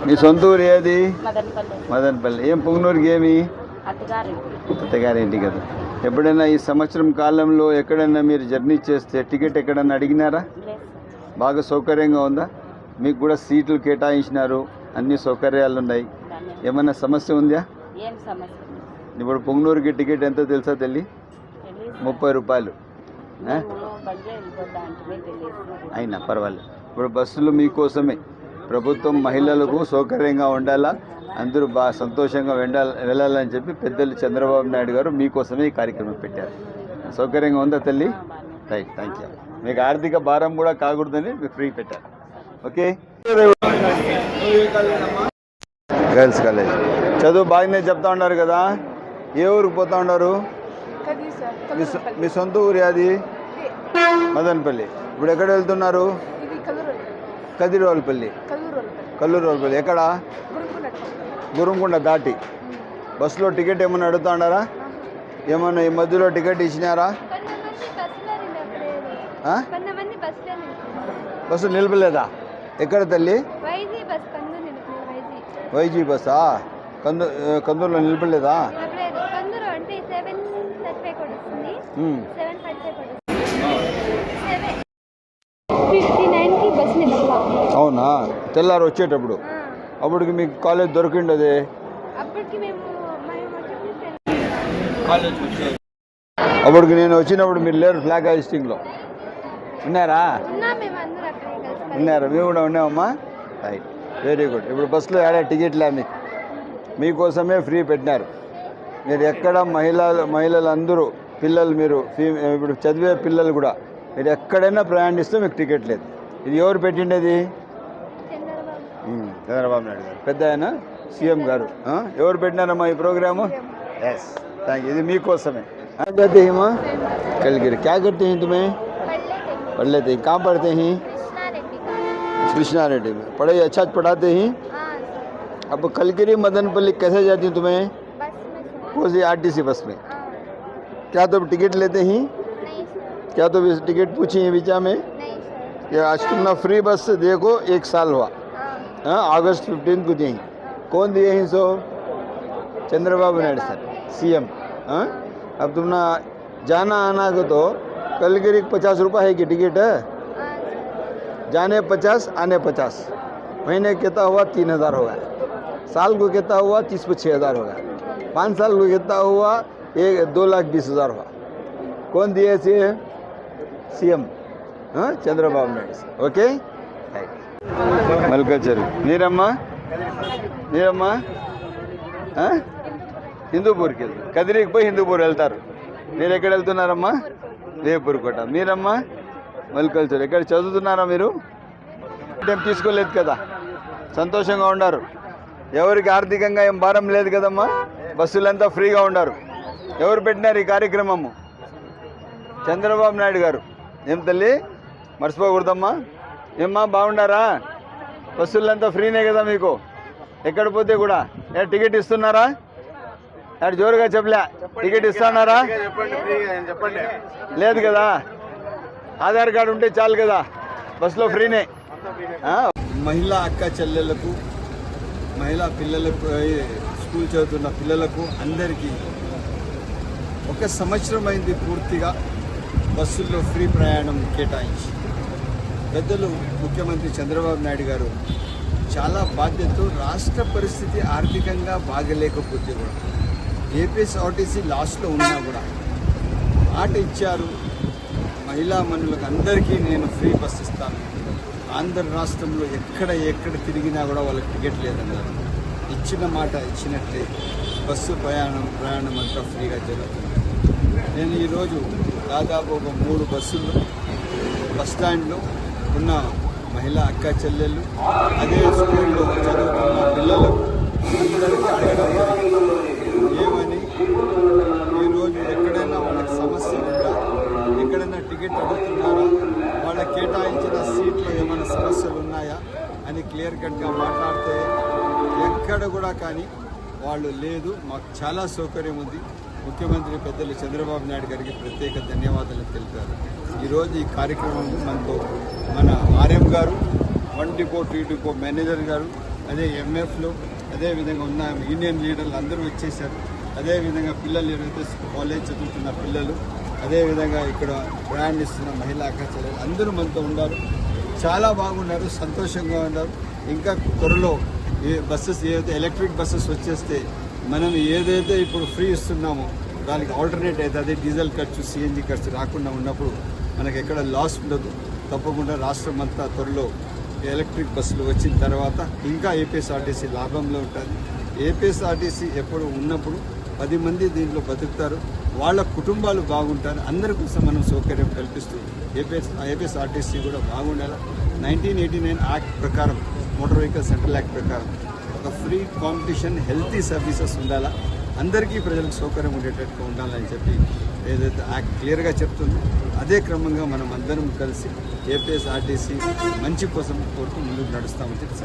మీ సొంత ఊరు ఏది? మదనపల్లి. మదనపల్లి. ఏం పొంగనూరుకి ఏమి? అత్తగారింటి కదా. ఎప్పుడైనా ఈ సంవత్సరం కాలంలో ఎక్కడైనా మీరు జర్నీ చేస్తే టికెట్ ఎక్కడన్నా అడిగినారా? బాగా సౌకర్యంగా ఉందా? మీకు కూడా సీట్లు కేటాయించినారు, అన్ని సౌకర్యాలు ఉన్నాయి. ఏమన్నా సమస్య ఉందా? ఇప్పుడు పొంగనూరుకి టికెట్ ఎంతో తెలుసా తల్లి? 30 రూపాయలు. అయినా పర్వాలేదు. ఇప్పుడు బస్సులు మీకోసమే, ప్రభుత్వం మహిళలకు సౌకర్యంగా ఉండాలా, అందరూ బాగా సంతోషంగా వెళ్ళాలని చెప్పి పెద్దలు చంద్రబాబు నాయుడు గారు మీకోసమే ఈ కార్యక్రమం పెట్టారు. సౌకర్యంగా ఉందా తల్లి? Right, thank you. మీకు ఆర్థిక భారం కూడా కాకూడదని మీకు ఫ్రీ పెట్టారు. ఓకే. గర్ల్స్ కాలేజ్ చదువు బాగానే చెప్తా ఉన్నారు కదా. ఏ ఊరికి పోతా ఉన్నారు? మీ సొంత ఊరి అది? మదనపల్లి. ఇప్పుడు ఎక్కడ వెళ్తున్నారు? కదిరోలపల్లి. కల్లూరుపల్లి ఎక్కడ? గురుంకొండ దాటి. బస్సులో టికెట్ ఏమన్నా అడుగుతా ఉన్నారా? ఏమన్నా ఈ మధ్యలో టికెట్ ఇచ్చినారా? బస్సు నిలపలేదా? ఎక్కడ తల్లి? వైజీ బస్సా? కందూరులో నిలపలేదా? అవునా? తెల్లారు వచ్చేటప్పుడు అప్పటికి మీకు కాలేజ్ దొరికిండదే. అప్పటికి నేను వచ్చినప్పుడు మీరు లేరు ఫ్లాగ్ హాయిస్టింగ్లో. ఉన్నారా? ఉన్నారు. మేము కూడా ఉన్నామమ్మా. Right, very good. ఇప్పుడు బస్సులో ఏడా టికెట్లే మీకోసమే ఫ్రీ పెట్టినారు. మీరు ఎక్కడ మహిళలందరూ పిల్లలు, మీరు ఇప్పుడు చదివే పిల్లలు కూడా మీరు ఎక్కడైనా ప్రయాణిస్తే మీకు టికెట్ లేదు. ఇది ఎవరు పెట్టిండేది? చంద్రబాబు నాయుడు గారు, పెద్ద ఆయన సీఎం గారు. ఎవరు పెట్టినారమ్మా ఈ ప్రోగ్రాము? Yes, thank you. ఇది మీకోసమే. कहते हैं माँ कलगिरी? क्या करते हैं तुम्हें? पढ़ लेते हैं. कहाँ पढ़ते हैं? कृष्णा रेड्डी में. पढ़ाई अच्छा पढ़ाते हैं? अब कलगिरी मदनपल्ली कैसे जाती हैं तुम्हें? कौन सी आरटीसी बस में? क्या तुम टिकट लेते हैं? क्या तुम टिकट पूछी हैं विचा में? ये आज तुमने फ्री बस देखो 1 साल हुआ. अगस्त 15 को दी. कौन दिए हैं? सो चंद्रबाबू नायडू सर, सीएम. अब तुमने जाना आना को तो कलगिरी 50 रुपये है कि टिकट है? जाने 50, आने 50. महीने कितना हुआ? 3000 होगा. साल को कितना हुआ? 30 पे 6000 होगा. 5 साल को कितना हुआ? 2,20,000 हुआ. कौन दिए थे? सीएम చంద్రబాబు నాయుడు. ఓకే. మల్కచరు. మీరమ్మా? హిందూపూర్కి వెళ్తారు. కదిరికి పోయి హిందూపూర్ వెళ్తారు. మీరు ఎక్కడ వెళ్తున్నారమ్మా? వేపూర్ కోట. మీరమ్మా? మల్కల్చర్. ఎక్కడ చదువుతున్నారా మీరు? ఏం తీసుకోలేదు కదా, సంతోషంగా ఉన్నారు. ఎవరికి ఆర్థికంగా ఏం భారం లేదు కదమ్మా. బస్సులంతా ఫ్రీగా ఉన్నారు. ఎవరు పెట్టినారు ఈ కార్యక్రమము? చంద్రబాబు నాయుడు గారు. ఏం తల్లి మర్చిపోకూడదమ్మా. ఏమ్మా బాగుండారా? బస్సులంతా ఫ్రీనే కదా మీకు. ఎక్కడ పోతే కూడా టికెట్ ఇస్తున్నారా? జోరుగా చెప్పలే. టికెట్ ఇస్తున్నారా? లేదు కదా. ఆధార్ కార్డు ఉంటే చాలు కదా, బస్సులో ఫ్రీనే. మహిళా అక్క చెల్లెళ్లకు, మహిళా పిల్లలకు, స్కూల్ చదువుతున్న పిల్లలకు అందరికీ 1 సంవత్సరం అయింది పూర్తిగా బస్సుల్లో ఫ్రీ ప్రయాణం కేటాయించి. పెద్దలు ముఖ్యమంత్రి చంద్రబాబు నాయుడు గారు చాలా బాధ్యతతో, రాష్ట్ర పరిస్థితి ఆర్థికంగా బాగలేకపోతే కూడా ఏపీఎస్ఆర్టీసీ లాస్ట్లో ఉన్నా కూడా మాట ఇచ్చారు. మహిళా మనులకు అందరికీ నేను ఫ్రీ బస్ ఇస్తాను. ఆంధ్ర రాష్ట్రంలో ఎక్కడ తిరిగినా కూడా వాళ్ళకి టికెట్ లేదన్నారు. ఇచ్చిన మాట ఇచ్చినట్లే బస్సు ప్రయాణం అంతా ఫ్రీగా జరుగుతుంది. నేను ఈరోజు దాదాపు ఒక 3 బస్సులు బస్టాండ్లో ఉన్న మహిళా అక్క చెల్లెళ్ళు, అదే స్కూల్లో చదువుతున్న పిల్లలకు అందరికీ అడగడం ఏమని, ఈరోజు ఎక్కడైనా వాళ్ళకి సమస్య ఉందా, ఎక్కడైనా టికెట్ అడుగుతున్నారా, వాళ్ళ కేటాయించిన సీట్లో ఏమైనా సమస్యలు ఉన్నాయా అని క్లియర్ కట్గా మాట్లాడితే ఎక్కడ కూడా కానీ వాళ్ళు లేదు, మాకు చాలా సౌకర్యం ఉంది. ముఖ్యమంత్రి పెద్దలు చంద్రబాబు నాయుడు గారికి ప్రత్యేక ధన్యవాదాలు తెలిపారు. ఈరోజు ఈ కార్యక్రమంలో మనతో మన ఆర్ఎం గారు, 1 డిపో 2 డిపో మేనేజర్ గారు, అదే ఎంఎఫ్లు, అదేవిధంగా ఉన్న యూనియన్ లీడర్లు అందరూ వచ్చేసారు. అదేవిధంగా పిల్లలు ఏదైతే కాలేజ్ చదువుతున్న పిల్లలు, అదేవిధంగా ఇక్కడ ప్రయాణిస్తున్న మహిళా అక్క చెల్లెలు అందరూ మనతో ఉన్నారు. చాలా బాగున్నారు, సంతోషంగా ఉన్నారు. ఇంకా త్వరలో బస్సెస్ ఏదైతే ఎలక్ట్రిక్ బస్సెస్ వచ్చేస్తే మనం ఏదైతే ఇప్పుడు ఫ్రీ ఇస్తున్నామో దానికి ఆల్టర్నేట్ అయితే అదే డీజిల్ ఖర్చు, సిఎన్జి ఖర్చు రాకుండా ఉన్నప్పుడు మనకి ఎక్కడ లాస్ ఉండదు. తప్పకుండా రాష్ట్రం అంతా త్వరలో ఎలక్ట్రిక్ బస్సులు వచ్చిన తర్వాత ఇంకా ఏపీఎస్ఆర్టీసీ లాభంలో ఉంటుంది. ఏపీఎస్ఆర్టీసీ ఎప్పుడు ఉన్నప్పుడు 10 మంది దీంట్లో బతుకుతారు, వాళ్ళ కుటుంబాలు బాగుంటారు. అందరి కోసం మనం సౌకర్యం కల్పిస్తూ ఏపీఎస్ఆర్టీసీ కూడా బాగుండాలి. 1989 యాక్ట్ ప్రకారం, మోటార్ వెహికల్ సెంట్రల్ యాక్ట్ ప్రకారం ఒక ఫ్రీ కాంపిటీషన్, హెల్తీ సర్వీసెస్ ఉండాలా, అందరికీ ప్రజలకు సౌకర్యం ఉండేటట్టుగా ఉండాలని చెప్పి ఏదైతే యాక్ట్ క్లియర్గా చెప్తుందో అదే క్రమంగా మనం అందరం కలిసి ఏపీఎస్ఆర్టీసీ మంచి కోసం కోరుతూ ముందుకు నడుస్తామని చెప్పి